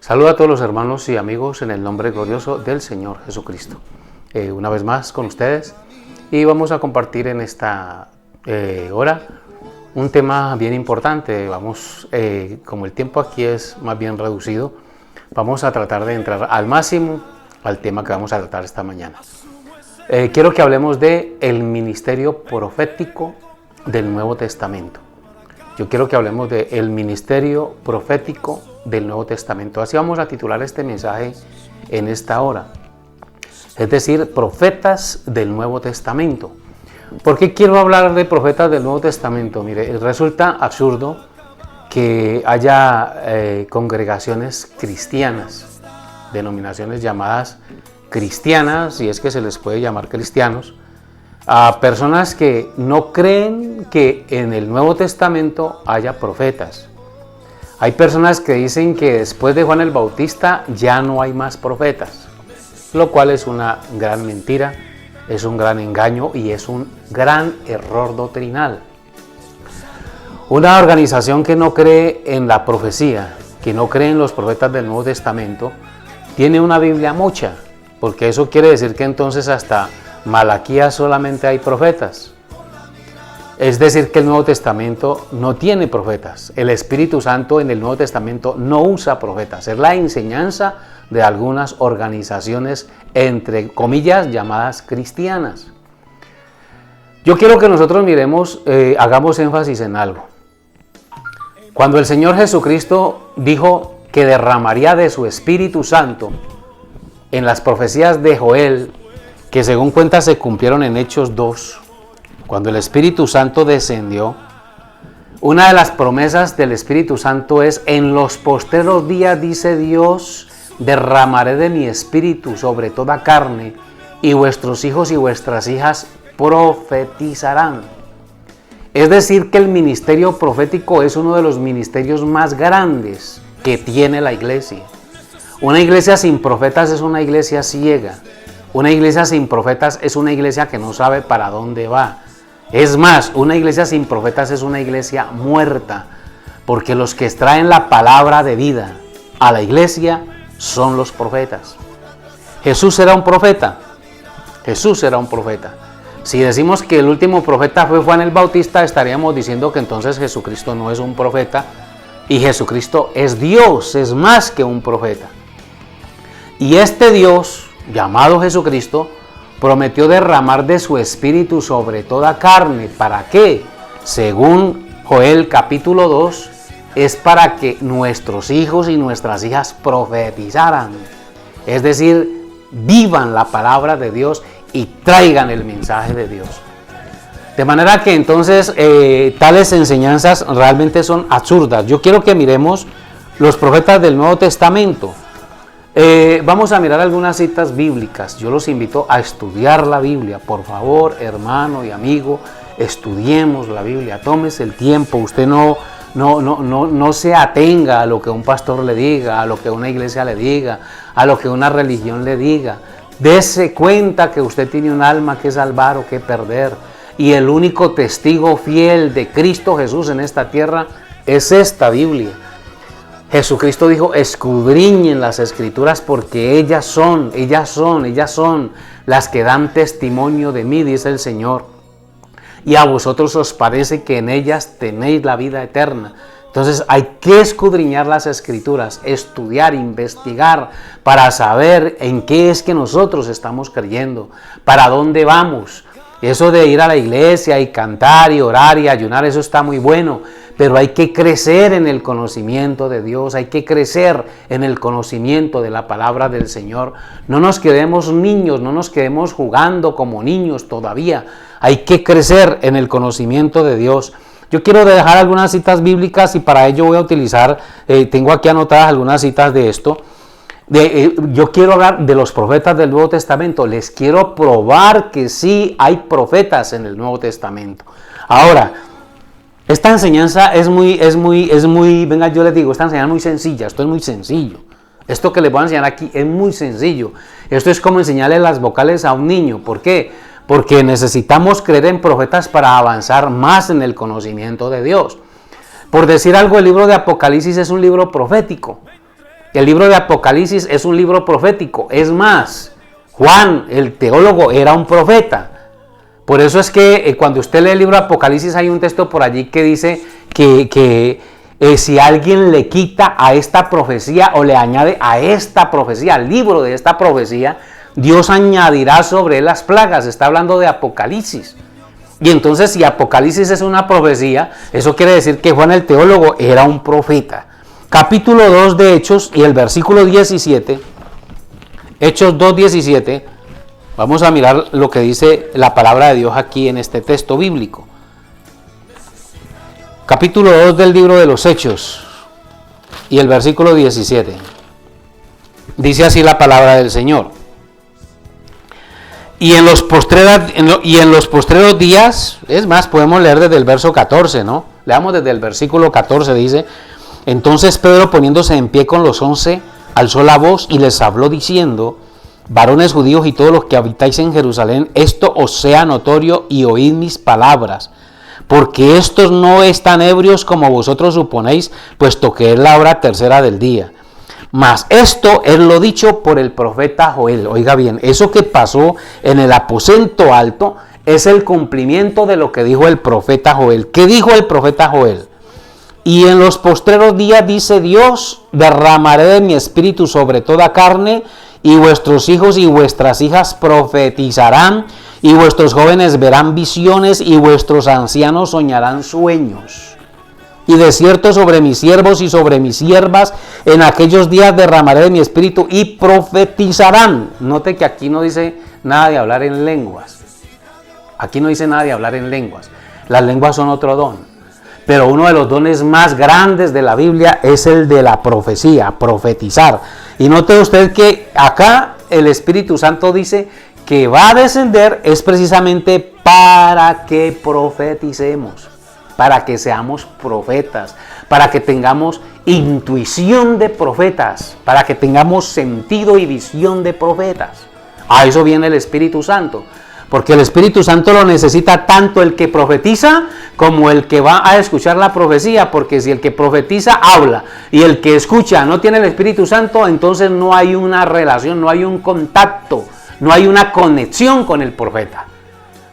Saludo a todos los hermanos y amigos en el nombre glorioso del Señor Jesucristo. Una vez más con ustedes y vamos a compartir en esta hora un tema bien importante. Como el tiempo aquí es más bien reducido, vamos a tratar de entrar al máximo al tema que vamos a tratar esta mañana. Quiero que hablemos de el ministerio profético del Nuevo Testamento. Yo quiero que hablemos de el ministerio profético del Nuevo Testamento. Así vamos a titular este mensaje en esta hora. Es decir, profetas del Nuevo Testamento. ¿Por qué quiero hablar de profetas del Nuevo Testamento? Mire, resulta absurdo que haya congregaciones cristianas, denominaciones llamadas cristianas, si es que se les puede llamar cristianos, a personas que no creen que en el Nuevo Testamento haya profetas. Hay personas que dicen que después de Juan el Bautista ya no hay más profetas, lo cual es una gran mentira, es un gran engaño y es un gran error doctrinal. Una organización que no cree en la profecía, que no cree en los profetas del Nuevo Testamento, tiene una Biblia mocha, porque eso quiere decir que entonces hasta Malaquías solamente hay profetas. Es decir, que el Nuevo Testamento no tiene profetas. El Espíritu Santo en el Nuevo Testamento no usa profetas. Es la enseñanza de algunas organizaciones, entre comillas, llamadas cristianas. Yo quiero que nosotros miremos, hagamos énfasis en algo. Cuando el Señor Jesucristo dijo que derramaría de su Espíritu Santo en las profecías de Joel, que según cuenta se cumplieron en Hechos 2, cuando el Espíritu Santo descendió, una de las promesas del Espíritu Santo es: en los postreros días, dice Dios, derramaré de mi Espíritu sobre toda carne, y vuestros hijos y vuestras hijas profetizarán. Es decir, que el ministerio profético es uno de los ministerios más grandes que tiene la iglesia. Una iglesia sin profetas es una iglesia ciega. Una iglesia sin profetas es una iglesia que no sabe para dónde va. Es más, una iglesia sin profetas es una iglesia muerta, porque los que extraen la palabra de vida a la iglesia son los profetas. Jesús era un profeta. Jesús era un profeta. Si decimos que el último profeta fue Juan el Bautista, estaríamos diciendo que entonces Jesucristo no es un profeta y Jesucristo es Dios, es más que un profeta. Y este Dios, llamado Jesucristo, prometió derramar de su Espíritu sobre toda carne. ¿Para qué? Según Joel capítulo 2, es para que nuestros hijos y nuestras hijas profetizaran. Es decir, vivan la palabra de Dios y traigan el mensaje de Dios. De manera que entonces tales enseñanzas realmente son absurdas. Yo quiero que miremos los profetas del Nuevo Testamento. Vamos a mirar algunas citas bíblicas. Yo los invito a estudiar la Biblia. Por favor, hermano y amigo, estudiemos la Biblia. Tómese el tiempo. Usted no se atenga a lo que un pastor le diga, a lo que una iglesia le diga, a lo que una religión le diga. Dese cuenta que usted tiene un alma que salvar o que perder. Y el único testigo fiel de Cristo Jesús en esta tierra es esta Biblia. Jesucristo dijo: escudriñen las Escrituras porque ellas son las que dan testimonio de mí, dice el Señor. Y a vosotros os parece que en ellas tenéis la vida eterna. Entonces hay que escudriñar las Escrituras, estudiar, investigar, para saber en qué es que nosotros estamos creyendo, para dónde vamos. Eso de ir a la iglesia y cantar y orar y ayunar, eso está muy bueno, pero hay que crecer en el conocimiento de Dios, hay que crecer en el conocimiento de la palabra del Señor. No nos quedemos niños, no nos quedemos jugando como niños todavía. Hay que crecer en el conocimiento de Dios. Yo quiero dejar algunas citas bíblicas y para ello voy a utilizar, tengo aquí anotadas algunas citas de esto. Yo quiero hablar de los profetas del Nuevo Testamento. Les quiero probar que sí hay profetas en el Nuevo Testamento. Ahora, esta enseñanza es muy, venga, yo les digo, esta enseñanza es muy sencilla. Esto es muy sencillo. Esto que les voy a enseñar aquí es muy sencillo. Esto es como enseñarle las vocales a un niño. ¿Por qué? Porque necesitamos creer en profetas para avanzar más en el conocimiento de Dios. Por decir algo, el libro de Apocalipsis es un libro profético. El libro de Apocalipsis es un libro profético. Es más, Juan, el teólogo, era un profeta. Por eso es que cuando usted lee el libro de Apocalipsis hay un texto por allí que dice que si alguien le quita a esta profecía o le añade a esta profecía, al libro de esta profecía, Dios añadirá sobre él las plagas. Está hablando de Apocalipsis. Y entonces, si Apocalipsis es una profecía, eso quiere decir que Juan el teólogo era un profeta. Capítulo 2 de Hechos y el versículo 17, Hechos 2:17, vamos a mirar lo que dice la palabra de Dios aquí en este texto bíblico. Capítulo 2 del libro de los Hechos y el versículo 17. Dice así la palabra del Señor. Y en los postreros días, es más, podemos leer desde el verso 14, ¿no? Leamos desde el versículo 14, dice: entonces Pedro, poniéndose en pie con los 11, alzó la voz y les habló diciendo: varones judíos y todos los que habitáis en Jerusalén, esto os sea notorio y oíd mis palabras, porque estos no están ebrios como vosotros suponéis, puesto que es la hora tercera del día. Mas esto es lo dicho por el profeta Joel. Oiga bien, eso que pasó en el aposento alto es el cumplimiento de lo que dijo el profeta Joel. ¿Qué dijo el profeta Joel? Y en los postreros días, dice Dios, derramaré de mi espíritu sobre toda carne, y vuestros hijos y vuestras hijas profetizarán, y vuestros jóvenes verán visiones, y vuestros ancianos soñarán sueños. Y de cierto sobre mis siervos y sobre mis siervas en aquellos días derramaré de mi espíritu y profetizarán. Note que aquí no dice nada de hablar en lenguas. Aquí no dice nada de hablar en lenguas. Las lenguas son otro don. Pero uno de los dones más grandes de la Biblia es el de la profecía, profetizar. Y note usted que acá el Espíritu Santo dice que va a descender es precisamente para que profeticemos, para que seamos profetas, para que tengamos intuición de profetas, para que tengamos sentido y visión de profetas. A eso viene el Espíritu Santo. Porque el Espíritu Santo lo necesita tanto el que profetiza como el que va a escuchar la profecía, porque si el que profetiza habla y el que escucha no tiene el Espíritu Santo, entonces no hay una relación, no hay un contacto, no hay una conexión con el profeta.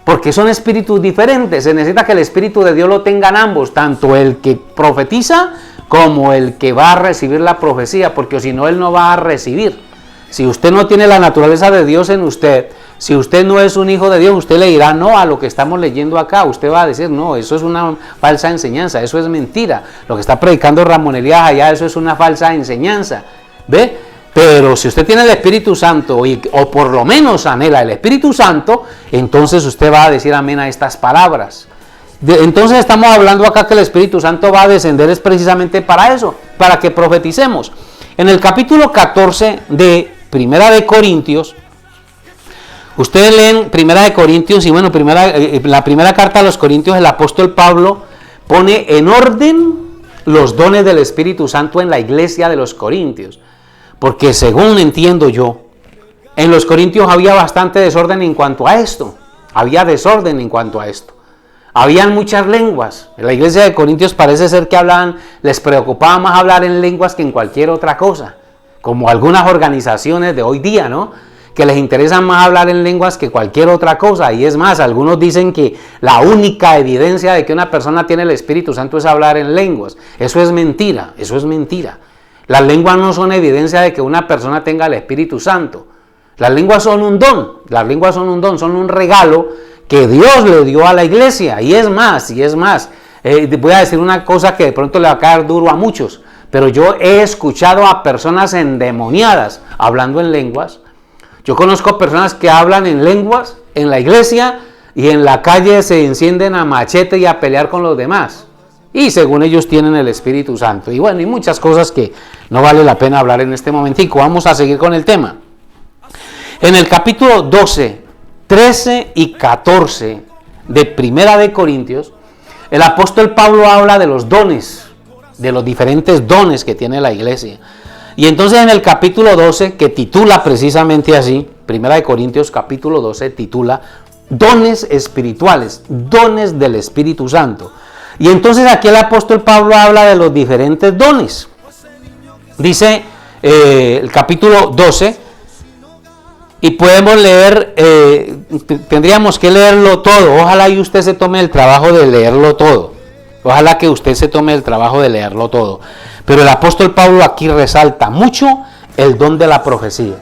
Porque son espíritus diferentes, se necesita que el Espíritu de Dios lo tengan ambos, tanto el que profetiza como el que va a recibir la profecía, porque si no, él no va a recibir. Si usted no tiene la naturaleza de Dios en usted, si usted no es un hijo de Dios, usted le dirá no a lo que estamos leyendo acá. Usted va a decir, no, eso es una falsa enseñanza, eso es mentira. Lo que está predicando Ramón Elías allá, eso es una falsa enseñanza. ¿Ve? Pero si usted tiene el Espíritu Santo, o por lo menos anhela el Espíritu Santo, entonces usted va a decir amén a estas palabras. Entonces estamos hablando acá que el Espíritu Santo va a descender es precisamente para eso, para que profeticemos. En el capítulo 14 de Primera de Corintios, ustedes leen Primera de Corintios y bueno, la primera carta a los Corintios, el apóstol Pablo pone en orden los dones del Espíritu Santo en la iglesia de los Corintios. Porque según entiendo yo, en los Corintios había bastante desorden en cuanto a esto. Había desorden en cuanto a esto. Habían muchas lenguas. En la iglesia de Corintios parece ser que les preocupaba más hablar en lenguas que en cualquier otra cosa. Como algunas organizaciones de hoy día, ¿no? Que les interesa más hablar en lenguas que cualquier otra cosa. Y es más, algunos dicen que la única evidencia de que una persona tiene el Espíritu Santo es hablar en lenguas. Eso es mentira, eso es mentira. Las lenguas no son evidencia de que una persona tenga el Espíritu Santo. Las lenguas son un don, son un regalo que Dios le dio a la iglesia. Y es más, voy a decir una cosa que de pronto le va a caer duro a muchos, pero yo he escuchado a personas endemoniadas hablando en lenguas. Yo conozco personas que hablan en lenguas en la iglesia y en la calle se encienden a machete y a pelear con los demás. Y según ellos tienen el Espíritu Santo. Y bueno, y muchas cosas que no vale la pena hablar en este momentico. Vamos a seguir con el tema. En el capítulo 12, 13 y 14 de Primera de Corintios, el apóstol Pablo habla de los dones, de los diferentes dones que tiene la iglesia. Y entonces en el capítulo 12, que titula precisamente así, Primera de Corintios capítulo 12, titula dones espirituales, dones del Espíritu Santo. Y entonces aquí el apóstol Pablo habla de los diferentes dones. Dice el capítulo 12, y podemos leer, tendríamos que leerlo todo. Ojalá y usted se tome el trabajo de leerlo todo. Ojalá que usted se tome el trabajo de leerlo todo. Pero el apóstol Pablo aquí resalta mucho el don de la profecía.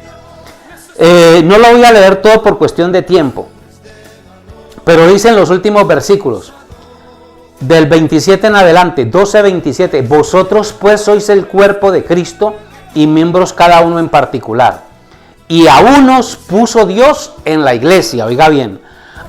No lo voy a leer todo por cuestión de tiempo, pero dice en los últimos versículos, del 27 en adelante, 12-27, vosotros pues sois el cuerpo de Cristo y miembros cada uno en particular. Y a unos puso Dios en la iglesia, oiga bien,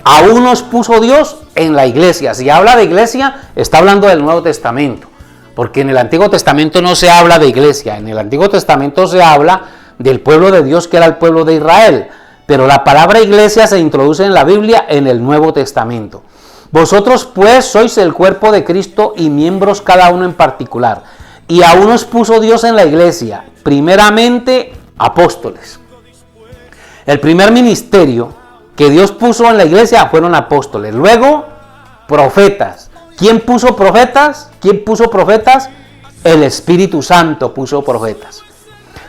a unos puso Dios en la iglesia. Si habla de iglesia, está hablando del Nuevo Testamento, porque en el Antiguo Testamento no se habla de iglesia, en el Antiguo Testamento se habla del pueblo de Dios que era el pueblo de Israel, pero la palabra iglesia se introduce en la Biblia en el Nuevo Testamento. Vosotros pues sois el cuerpo de Cristo y miembros cada uno en particular. Y a unos puso Dios en la iglesia, primeramente apóstoles. El primer ministerio que Dios puso en la iglesia fueron apóstoles. Luego, profetas. ¿Quién puso profetas? ¿Quién puso profetas? El Espíritu Santo puso profetas.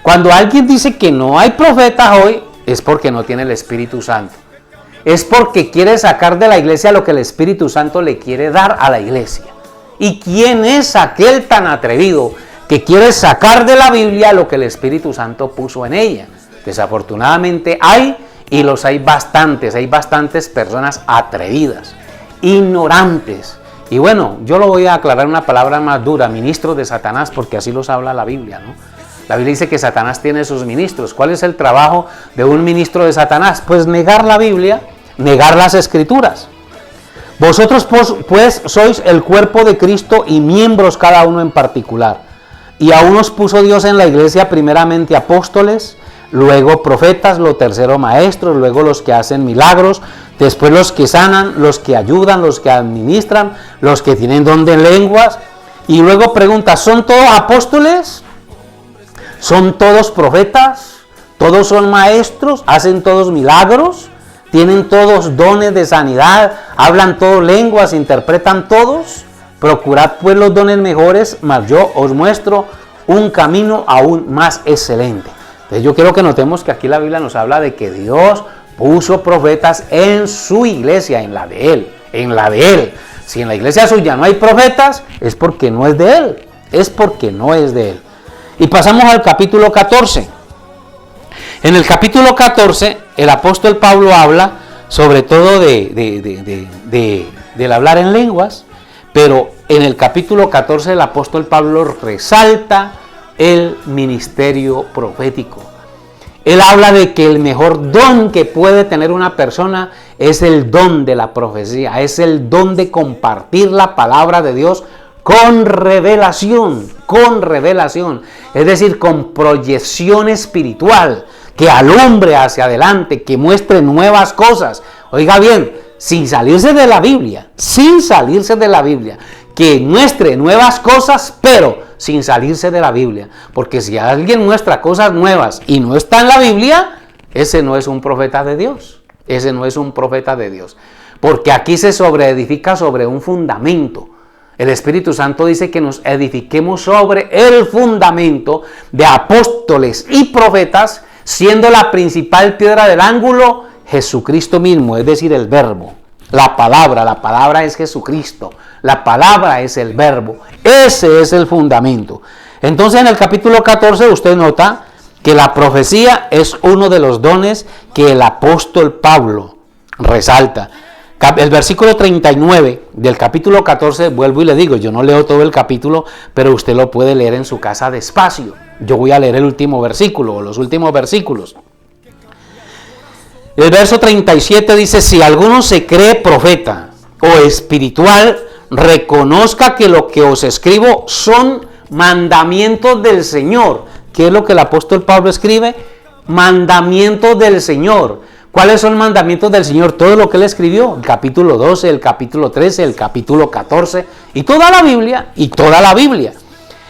Cuando alguien dice que no hay profetas hoy, es porque no tiene el Espíritu Santo. Es porque quiere sacar de la iglesia lo que el Espíritu Santo le quiere dar a la iglesia. ¿Y quién es aquel tan atrevido que quiere sacar de la Biblia lo que el Espíritu Santo puso en ella? Desafortunadamente hay bastantes personas atrevidas, ignorantes. Y bueno, yo lo voy a aclarar una palabra más dura, ministros de Satanás, porque así los habla la Biblia, ¿no? La Biblia dice que Satanás tiene sus ministros. ¿Cuál es el trabajo de un ministro de Satanás? Pues negar la Biblia, negar las Escrituras. Vosotros pues sois el cuerpo de Cristo y miembros cada uno en particular. Y a unos puso Dios en la iglesia primeramente apóstoles, luego profetas, lo tercero maestros, luego los que hacen milagros, después los que sanan, los que ayudan, los que administran, los que tienen don de lenguas. Y luego pregunta, ¿son todos apóstoles? ¿Son todos profetas? ¿Todos son maestros? ¿Hacen todos milagros? ¿Tienen todos dones de sanidad? ¿Hablan todos lenguas? ¿Interpretan todos? Procurad pues los dones mejores, mas yo os muestro un camino aún más excelente. Entonces yo quiero que notemos que aquí la Biblia nos habla de que Dios puso profetas en su iglesia, en la de Él. Si en la iglesia suya no hay profetas, es porque no es de Él. Y pasamos al capítulo 14. En el capítulo 14, el apóstol Pablo habla sobre todo del hablar en lenguas, pero en el capítulo 14 el apóstol Pablo resalta el ministerio profético. Él habla de que el mejor don que puede tener una persona es el don de la profecía, es el don de compartir la palabra de Dios con revelación, es decir, con proyección espiritual, que alumbre hacia adelante, que muestre nuevas cosas. Oiga bien, sin salirse de la Biblia, que muestre nuevas cosas, pero sin salirse de la Biblia, porque si alguien muestra cosas nuevas y no está en la Biblia, ese no es un profeta de Dios, porque aquí se sobreedifica sobre un fundamento. El Espíritu Santo dice que nos edifiquemos sobre el fundamento de apóstoles y profetas, siendo la principal piedra del ángulo Jesucristo mismo, es decir, el verbo. La palabra es Jesucristo, la palabra es el verbo, ese es el fundamento. Entonces en el capítulo 14 usted nota que la profecía es uno de los dones que el apóstol Pablo resalta. El versículo 39 del capítulo 14, vuelvo y le digo, yo no leo todo el capítulo, pero usted lo puede leer en su casa despacio. Yo voy a leer el último versículo o los últimos versículos. El verso 37 dice, si alguno se cree profeta o espiritual, reconozca que lo que os escribo son mandamientos del Señor. ¿Qué es lo que el apóstol Pablo escribe? Mandamientos del Señor. ¿Cuáles son los mandamientos del Señor? Todo lo que él escribió, el capítulo 12, el capítulo 13, el capítulo 14 y toda la Biblia.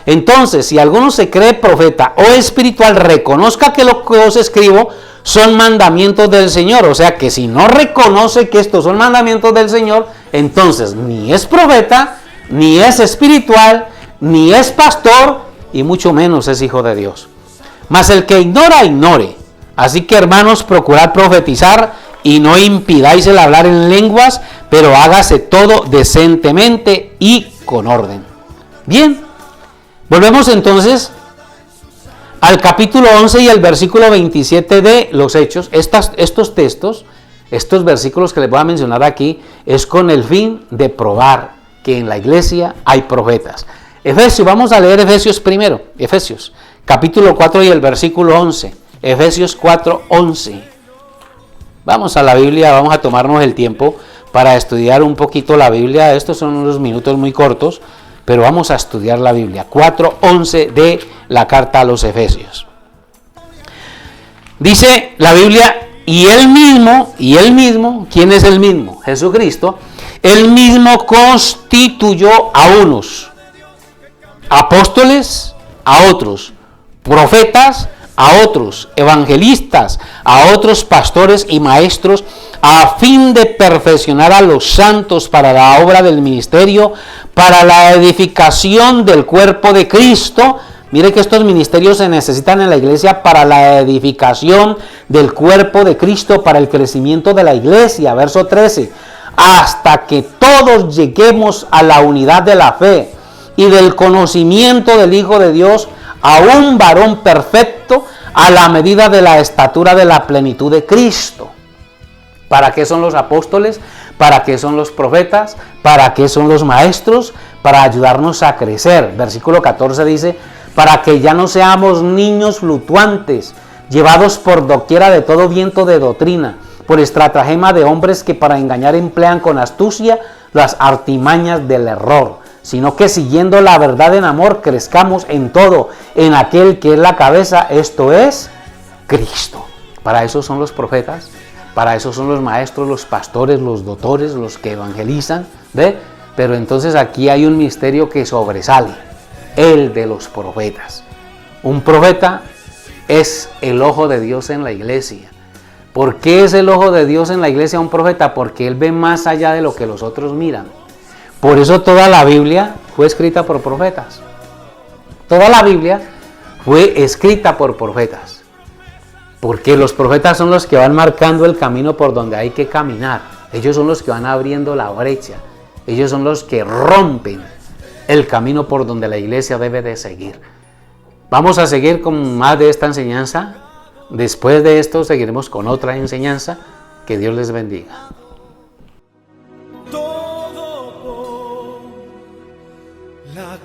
Entonces, si alguno se cree profeta o espiritual, reconozca que lo que os escribo son mandamientos del Señor. O sea que si no reconoce que estos son mandamientos del Señor, entonces ni es profeta, ni es espiritual, ni es pastor y mucho menos es hijo de Dios. Mas el que ignora, ignore. Así que, hermanos, procurad profetizar y no impidáis el hablar en lenguas, pero hágase todo decentemente y con orden. Bien, volvemos entonces al capítulo 11 y el versículo 27 de los Hechos. Estos textos, estos versículos que les voy a mencionar aquí, es con el fin de probar que en la iglesia hay profetas. Efesios, vamos a leer Efesios primero, Efesios, capítulo 4 y el versículo 11. Efesios 4, 11. Vamos a la Biblia, vamos a tomarnos el tiempo para estudiar un poquito la Biblia. Estos son unos minutos muy cortos, pero vamos a estudiar la Biblia. 4, 11 de la carta a los Efesios. Dice la Biblia, y él mismo, ¿quién es el mismo? Jesucristo. Él mismo constituyó a unos apóstoles, a otros profetas, a otros evangelistas, a otros pastores y maestros, a fin de perfeccionar a los santos para la obra del ministerio, para la edificación del cuerpo de Cristo. Mire que estos ministerios se necesitan en la iglesia para la edificación del cuerpo de Cristo, para el crecimiento de la iglesia. Verso 13, hasta que todos lleguemos a la unidad de la fe y del conocimiento del Hijo de Dios, a un varón perfecto, a la medida de la estatura de la plenitud de Cristo. ¿Para qué son los apóstoles? ¿Para qué son los profetas? ¿Para qué son los maestros? Para ayudarnos a crecer. Versículo 14 dice, para que ya no seamos niños fluctuantes, llevados por doquiera de todo viento de doctrina, por estratagema de hombres que para engañar emplean con astucia las artimañas del error, sino que siguiendo la verdad en amor crezcamos en todo, en aquel que es la cabeza, esto es Cristo. Para eso son los profetas, para eso son los maestros, los pastores, los doctores, los que evangelizan, ¿ve? Pero entonces aquí hay un misterio que sobresale, el de los profetas. Un profeta es el ojo de Dios en la iglesia. ¿Por qué es el ojo de Dios en la iglesia un profeta? Porque él ve más allá de lo que los otros miran. Por eso toda la Biblia fue escrita por profetas. Toda la Biblia fue escrita por profetas. Porque los profetas son los que van marcando el camino por donde hay que caminar. Ellos son los que van abriendo la brecha. Ellos son los que rompen el camino por donde la iglesia debe de seguir. Vamos a seguir con más de esta enseñanza. Después de esto seguiremos con otra enseñanza. Que Dios les bendiga. Todo por la